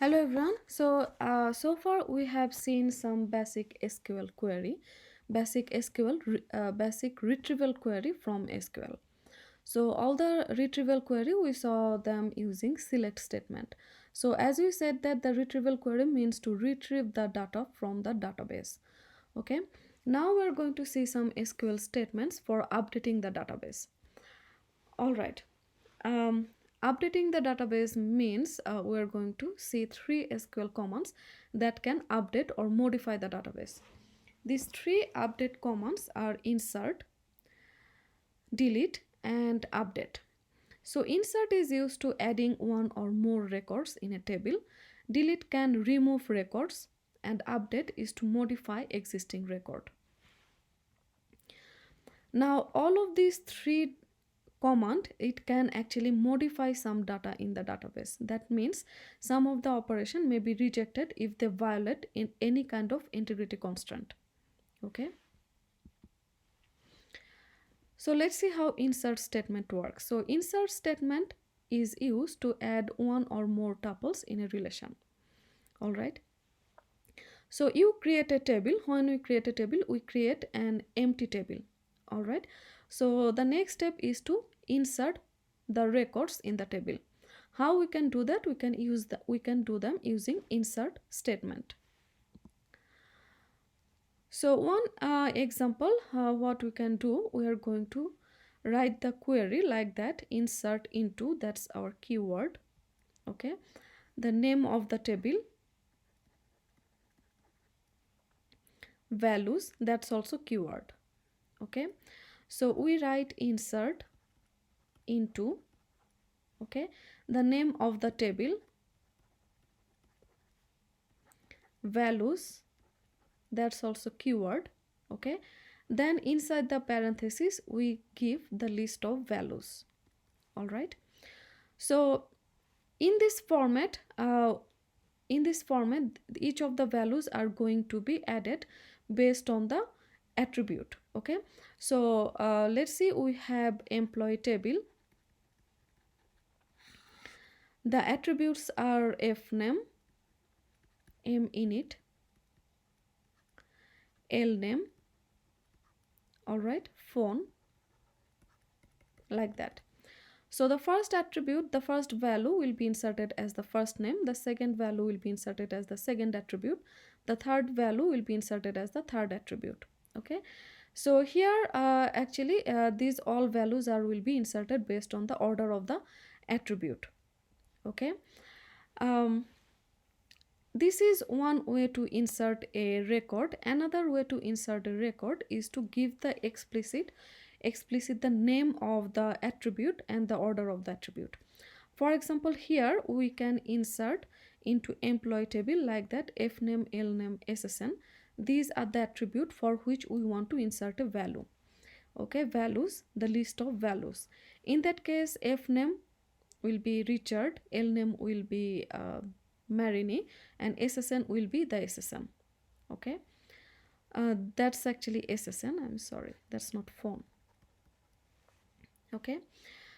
Hello everyone. So far we have seen some basic SQL query, basic retrieval query from SQL. So all the retrieval query we saw them using select statement. So as we said that the retrieval query means to retrieve the data from the database. Okay. Now we are going to see some SQL statements for updating the database. All right. Um, Updating the database means we're going to see three SQL commands that can update or modify the database. These three update commands are insert, delete, and update. So insert is used to adding one or more records in a table. Delete can remove records, and update is to modify existing record. Now all of these three command, it can actually modify some data in the database. That means some of the operation may be rejected if they violate in any kind of integrity constraint. Okay, so let's see how insert statement works. So insert statement is used to add one or more tuples in a relation. All right, so you create a table. When we create a table, we create an empty table. All right, so the next step is to insert the records in the table. How we can do that? We can do them using insert statement. So one example, what we can do, we are going to write the query like that: insert into, that's our keyword. Okay, the name of the table, values, that's also keyword. Okay, so we write insert into, okay, the name of the table, values, that's also keyword. Okay, then inside the parenthesis we give the list of values. All right, so in this format each of the values are going to be added based on the attribute. Okay, so let's see, we have employee table. The attributes are fname, minit, lname, all right, phone, like that. So the first attribute, the first value will be inserted as the first name, the second value will be inserted as the second attribute, the third value will be inserted as the third attribute. Okay, so here these all values will be inserted based on the order of the attribute. Okay, um, this is one way to insert a record. Another way to insert a record is to give the explicit the name of the attribute and the order of the attribute. For example, here we can insert into employee table like that: fname, lname, ssn. These are the attribute for which we want to insert a value. Okay, values, the list of values. In that case, fname will be Richard, lname will be Marini, and ssn will be the ssn. Okay, that's actually ssn, I'm sorry, that's not phone. Okay,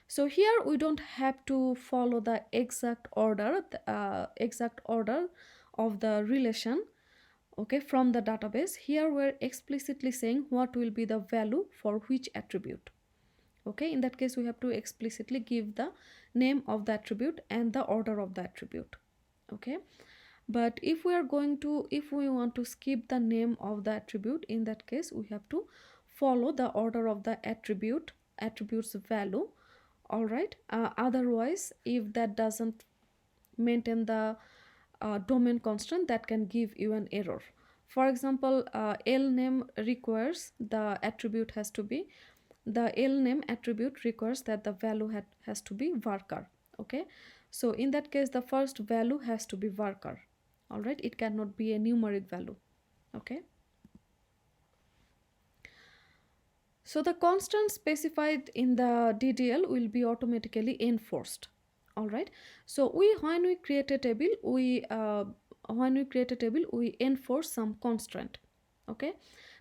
so here we don't have to follow the exact order of the relation, okay, from the database. Here we're explicitly saying what will be the value for which attribute. Okay, in that case we have to explicitly give the name of the attribute and the order of the attribute. Okay, but if we want to skip the name of the attribute, in that case we have to follow the order of the attribute's value. All right, otherwise if that doesn't maintain the domain constraint, that can give you an error. For example, lname requires the attribute has to be, the lname attribute requires that the value has to be varchar. Okay, so in that case the first value has to be varchar. All right, it cannot be a numeric value. Okay, so the constant specified in the DDL will be automatically enforced. All right, so when we create a table, we enforce some constraint. Okay,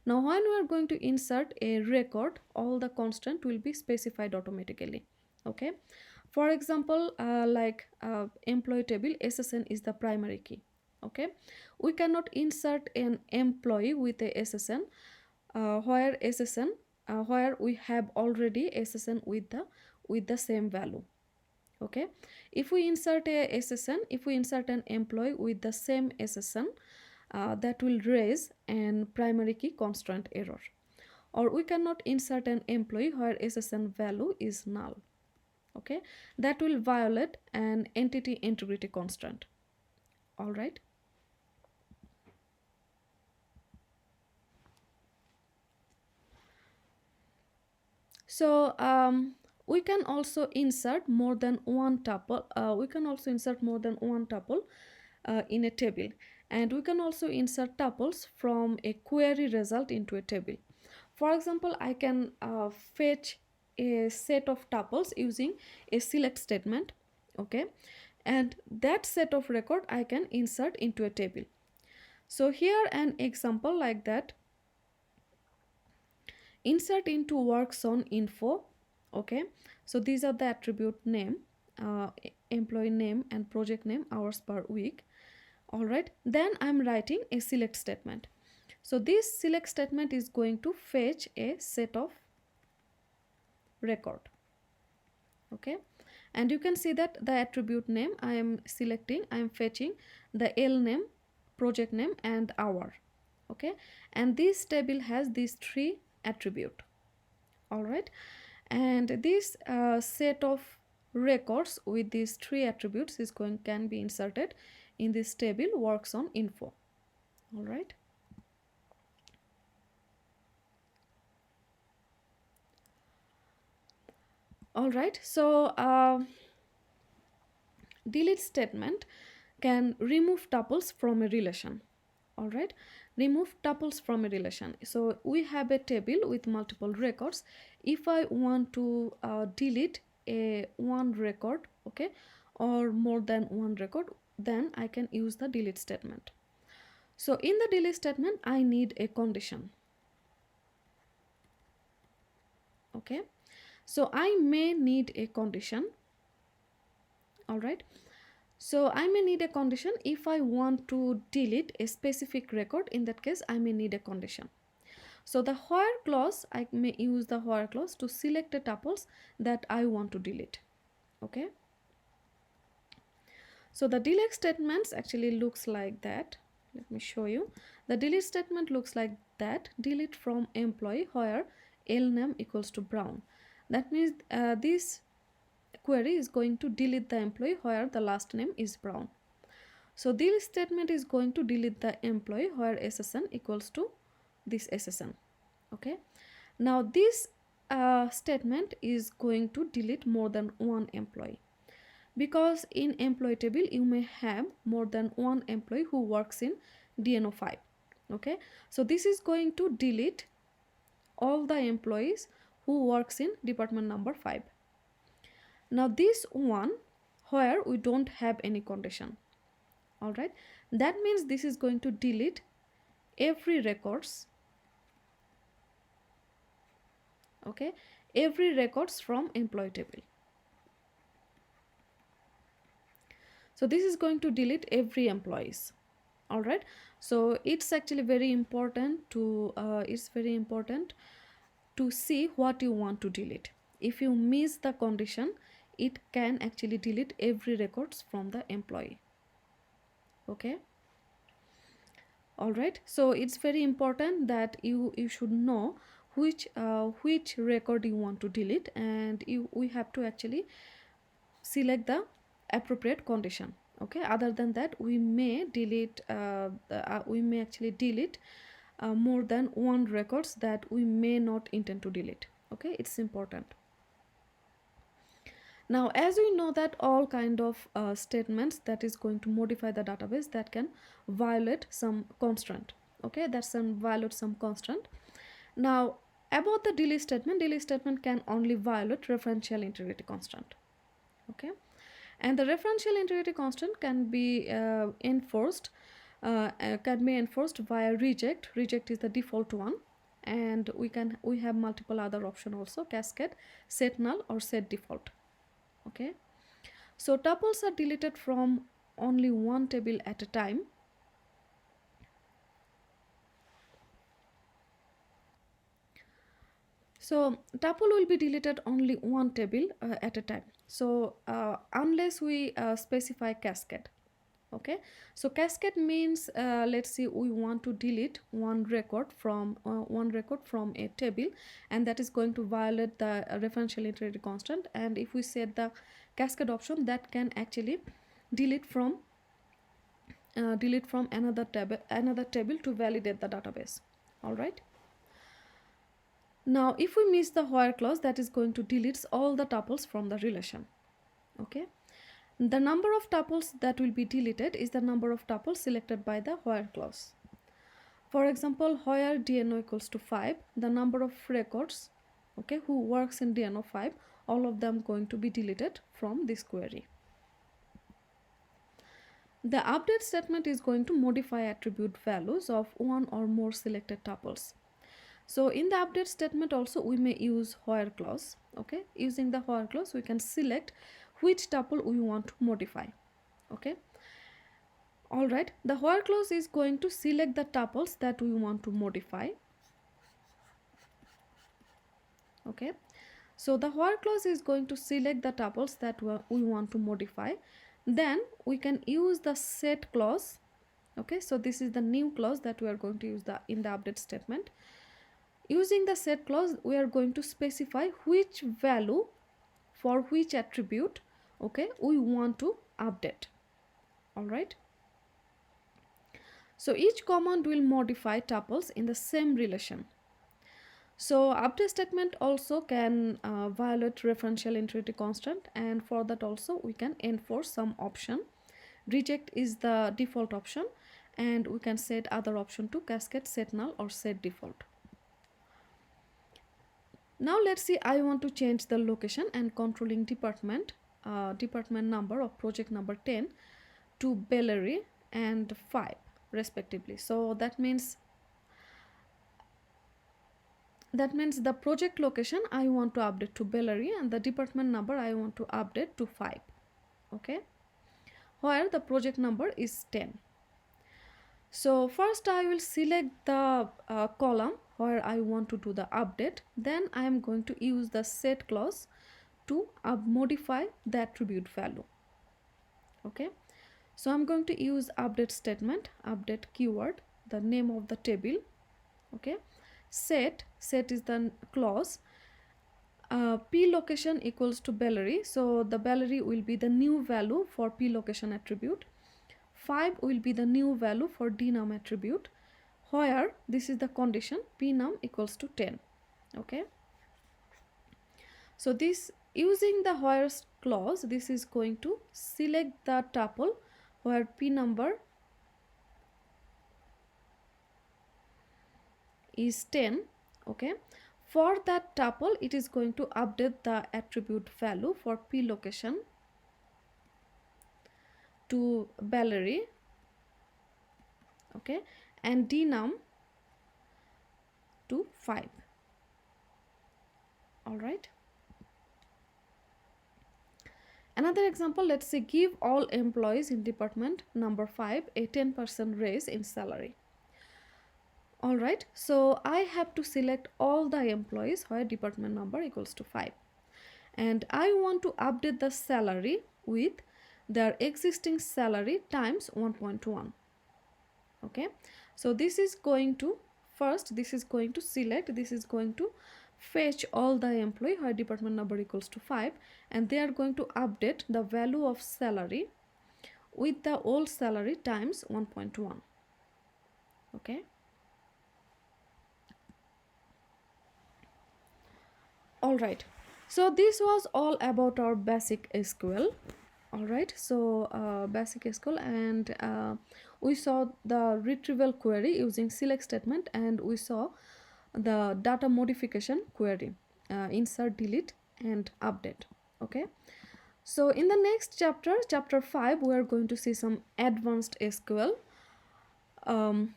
now when we are going to insert a record, all the constant will be specified automatically. Okay, For example, employee table, SSN is the primary key. Okay, we cannot insert an employee with a SSN where we have already SSN with the same value. Okay, if we insert an employee with the same SSN, that will raise an primary key constraint error. Or we cannot insert an employee where SSN value is null. Okay, that will violate an entity integrity constraint. All right. So we can also insert more than one tuple. In a table, and we can also insert tuples from a query result into a table. For example, I can fetch a set of tuples using a select statement. Okay, and that set of record I can insert into a table. So here an example like that: insert into works on info. Okay, so these are the attribute name, employee name and project name, hours per week. All right, then I'm writing a select statement. So this select statement is going to fetch a set of record. Okay, and you can see that the attribute name I am fetching the L name, project name and hour. Okay, and this table has these three attribute. All right, and this set of records with these three attributes can be inserted in this table works on info. All right. All right, so delete statement can remove tuples from a relation. All right, remove tuples from a relation. So we have a table with multiple records. If I want to delete a one record, okay, or more than one record, then I can use the delete statement. So in the delete statement I need a condition. Okay, so I may need a condition. All right, so I may need a condition if I want to delete a specific record. In that case I may need a condition. So the where clause, I may use the where clause to select the tuples that I want to delete. Okay, so the delete statements actually looks like that. Let me show you. The delete statement looks like that: delete from employee where L name equals to Brown. That means this query is going to delete the employee where the last name is Brown. So this statement is going to delete the employee where SSN equals to this SSN. Okay, now this statement is going to delete more than one employee, because in employee table you may have more than one employee who works in DNO 5. Okay, so this is going to delete all the employees who works in department number 5. Now this one where we don't have any condition. All right, that means this is going to delete every records. Okay, every records from employee table. So this is going to delete every employees. All right, so it's actually very important to see what you want to delete. If you miss the condition, it can actually delete every records from the employee. Okay, all right, so it's very important that you should know which record you want to delete, and we have to actually select the appropriate condition. Okay, other than that we may delete actually delete more than one records that we may not intend to delete. Okay, it's important. Now as we know that all kind of statements that is going to modify the database that can violate some constraint. Okay, that's violate some constraint. Now about the delete statement can only violate referential integrity constraint. Okay, and the referential integrity constraint can be enforced via reject. Reject is the default one, and we have multiple other option also: cascade, set null or set default. Okay, so tuples are deleted from only one table at a time. So tuple will be deleted only one table at a time. So unless we specify cascade. Okay, so cascade means let's say we want to delete one record from a table, and that is going to violate the referential integrity constant. And if we set the cascade option, that can actually delete from another table to validate the database. All right. Now if we miss the where clause, that is going to delete all the tuples from the relation. Okay, the number of tuples that will be deleted is the number of tuples selected by the where clause. For example, where dno equals to 5, the number of records, okay, who works in dno 5, all of them going to be deleted from this query. The update statement is going to modify attribute values of one or more selected tuples. So in the update statement also we may use where clause. Okay, using the where clause we can select which tuple we want to modify. Okay, all right, the where clause is going to select the tuples that we want to modify. Okay, so the where clause is going to select the tuples that we want to modify. Then we can use the set clause. Okay, so this is the new clause that we are going to use in the update statement. Using the set clause, we are going to specify which value for which attribute, okay, we want to update. All right, so each command will modify tuples in the same relation. So update statement also can violate referential integrity constant, and for that also we can enforce some option. Reject is the default option, and we can set other option to cascade, set null, or set default. Now let's see, I want to change the location and controlling department number of project number 10 to Bellary and 5 respectively. So that means the project location I want to update to Bellary, and the department number I want to update to 5. Okay, where the project number is 10. So first I will select the column where I want to do the update. Then I am going to use the set clause to modify the attribute value. Okay, so I'm going to use update statement, update keyword, the name of the table. Okay, set is the clause, p location equals to Bellary, so the Bellary will be the new value for p location attribute. 5 will be the new value for dnum attribute, where this is the condition pnum equals to 10. Okay, so this, using the where clause, this is going to select the tuple where p number is 10. Okay, for that tuple it is going to update the attribute value for p location to Bellary, okay, and dnum to 5. All right, another example, let's say give all employees in department number 5 a 10% raise in salary. All right, so I have to select all the employees where department number equals to 5, and I want to update the salary with their existing salary times 1.1. Okay, so this is going to select, this is going to fetch all the employee where department number equals to 5, and they are going to update the value of salary with the old salary times 1.1. Okay, all right, so this was all about our basic SQL. All right, so basic SQL, and we saw the retrieval query using select statement, and we saw the data modification query, insert, delete, and update. Okay, so in the next chapter, chapter 5, we are going to see some advanced SQL. All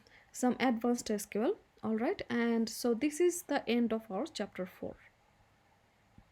right, and so this is the end of our chapter 4.